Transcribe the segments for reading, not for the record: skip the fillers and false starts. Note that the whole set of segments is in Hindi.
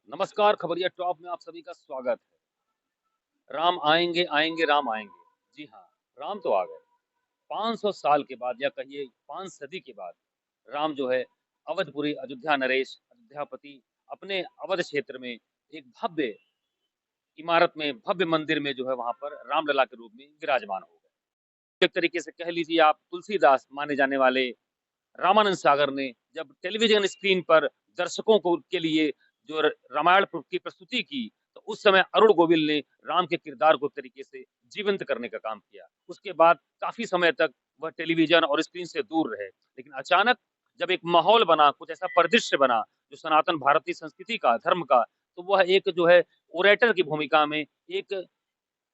नमस्कार, खबरिया टॉप में आप सभी का स्वागत है। राम आएंगे आएंगे राम आएंगे। जी हाँ, राम तो आ गए। 500 साल के बाद या कहिए 5 सदी के बाद राम जो है अवधपुरी अयोध्या नरेश अयोध्यापति अपने अवध क्षेत्र में एक भव्य इमारत में भव्य मंदिर में जो है वहां पर रामलला के रूप में विराजमान हो गए। एक तरीके से कह लीजिए आप तुलसीदास माने जाने वाले रामानंद सागर ने जब टेलीविजन स्क्रीन पर दर्शकों को के लिए जो रामायण की प्रस्तुति की तो उस समय अरुण गोविल ने राम के किरदार को तरीके से जीवंत करने का काम किया। उसके बाद काफी समय तक वह टेलीविजन और स्क्रीन से दूर रहे, लेकिन अचानक जब एक माहौल बना, कुछ ऐसा परिदृश्य बना जो सनातन भारतीय संस्कृति का, धर्म का, तो वह एक जो है ओरेटर की भूमिका में, एक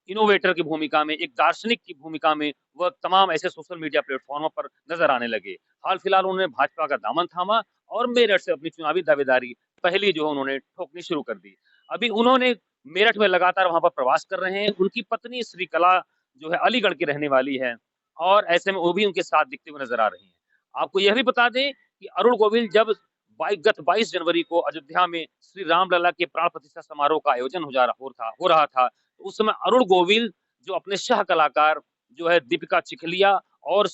इनोवेटर की भूमिका में, एक दार्शनिक की भूमिका में वह तमाम ऐसे सोशल मीडिया प्लेटफॉर्मों पर नजर आने लगे। हाल फिलहाल उन्होंने भाजपा का दामन थामा और मेरठ से अपनी चुनावी दावेदारी पहली जो है उन्होंने ठोकनी शुरू कर दी। अभी उन्होंने मेरठ में लगातार वहां पर प्रवास कर रहे हैं। उनकी पत्नी श्रीकला जो है अलीगढ़ की रहने वाली है और ऐसे में वो भी उनके साथ दिखते हुए नजर आ रही है। आपको यह भी बता दें कि अरुण गोविल जब गत 22 जनवरी को अयोध्या में श्री रामलला के प्राण प्रतिष्ठा समारोह का आयोजन हो रहा था, तो उस समय अरुण गोविल जो अपने सह कलाकार जो है दीपिका चिखलिया और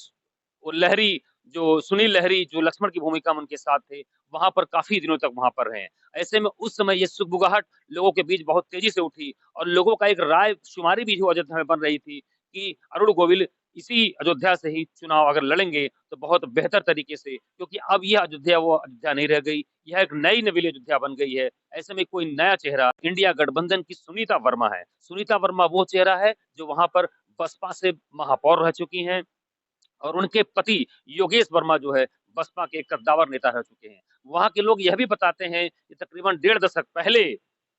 लहरी जो सुनील लहरी जो लक्ष्मण की भूमिका में उनके साथ थे, वहां पर काफी दिनों तक वहां पर रहे। ऐसे में उस समय ये सुगबुगाहट लोगों के बीच बहुत तेजी से उठी और लोगों का एक राय शुमारी भी जो अयोध्या में बन रही थी कि अरुण गोविल इसी अयोध्या से ही चुनाव अगर लड़ेंगे तो बहुत बेहतर तरीके से, क्योंकि अब यह अयोध्या वो अयोध्या नहीं रह गई, यह एक नई नवीली अयोध्या बन गई है। ऐसे में कोई नया चेहरा इंडिया गठबंधन की सुनीता वर्मा है। सुनीता वर्मा वो चेहरा है जो वहां पर बसपा से महापौर रह चुकी हैं और उनके पति योगेश वर्मा जो है बसपा के एक कद्दावर नेता रह चुके हैं। वहां के लोग यह भी बताते हैं कि तकरीबन 1.5 दशक पहले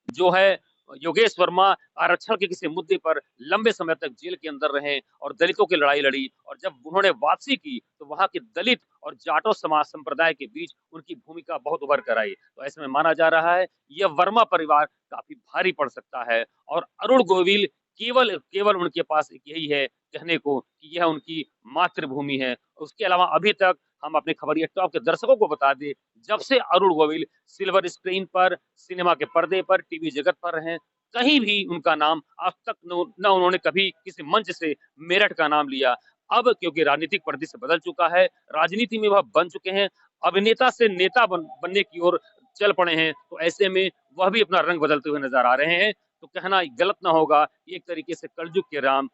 जो है योगेश वर्मा आरक्षण के किसी मुद्दे पर लंबे समय तक जेल के अंदर रहे और दलितों की लड़ाई लड़ी, और जब उन्होंने वापसी की तो वहां के दलित और जाटो समाज संप्रदाय के बीच उनकी भूमिका बहुत उभर कर आई। तो ऐसे में माना जा रहा है यह वर्मा परिवार काफी भारी पड़ सकता है और अरुण गोविल केवल केवल उनके पास एक यही है कहने को कि यह उनकी मातृभूमि है। उसके अलावा अभी तक हम अपने खबरिया टॉप के दर्शकों को बता दें, जब से अरुण गोविल सिल्वर स्क्रीन पर, सिनेमा के पर्दे पर, टीवी जगत पर रहे, कहीं भी उनका नाम आज तक न उन्होंने कभी किसी मंच से मेरठ का नाम लिया। अब क्योंकि राजनीतिक परिदृश्य बदल चुका है, राजनीति में वह बन चुके हैं, अभिनेता से नेता बनने की ओर चल पड़े हैं, तो ऐसे में वह भी अपना रंग बदलते हुए नजर आ रहे हैं। तो कहना गलत ना होगा, एक तरीके से कलयुग के राम,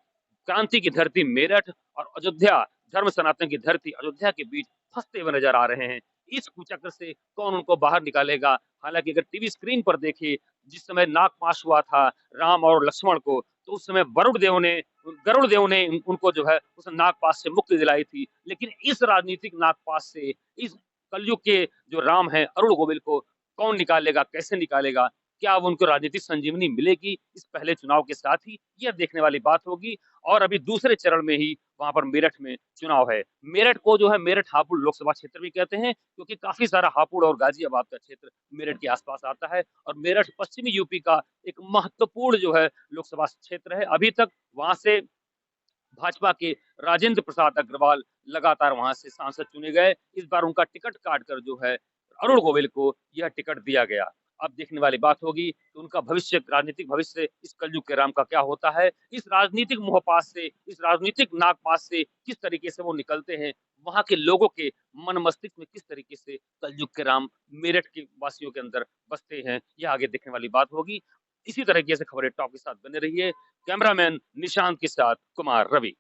क्रांति की धरती मेरठ और अयोध्या, धर्म सनातन की धरती अयोध्या के बीच फंसते हुए नजर आ रहे हैं। इस कुचक्र से कौन उनको बाहर निकालेगा? हालांकि अगर टीवी स्क्रीन पर देखे, जिस समय नागपाश हुआ था राम और लक्ष्मण को, तो उस समय गरुड़ देव ने उनको जो है उस नागपाश से मुक्ति दिलाई थी। लेकिन इस राजनीतिक नागपाश से, इस कलयुग के जो राम है अरुण गोविल को कौन निकालेगा, कैसे निकालेगा? क्या अब उनको राजनीतिक संजीवनी मिलेगी इस पहले चुनाव के साथ ही? यह देखने वाली बात होगी। और अभी दूसरे चरण में ही वहां पर मेरठ में चुनाव है। मेरठ को जो है मेरठ हापुड़ लोकसभा क्षेत्र भी कहते हैं, क्योंकि काफी सारा हापुड़ और गाजियाबाद का क्षेत्र मेरठ के आसपास आता है और मेरठ पश्चिमी यूपी का एक महत्वपूर्ण जो है लोकसभा क्षेत्र है। अभी तक वहां से भाजपा के राजेंद्र प्रसाद अग्रवाल लगातार वहां से सांसद चुने गए। इस बार उनका टिकट काट कर जो है अरुण गोविल को यह टिकट दिया गया। अब देखने वाली बात होगी कि उनका भविष्य, राजनीतिक भविष्य इस कलयुग के राम का क्या होता है। इस राजनीतिक मोहपास से, इस राजनीतिक नागपास से किस तरीके से वो निकलते हैं, वहां के लोगों के मन मस्तिष्क में किस तरीके से कलयुग के राम मेरठ के वासियों के अंदर बसते हैं, यह आगे देखने वाली बात होगी। इसी तरीके से खबरें टॉप के साथ बने रहिए। कैमरामैन निशांत के साथ कुमार रवि।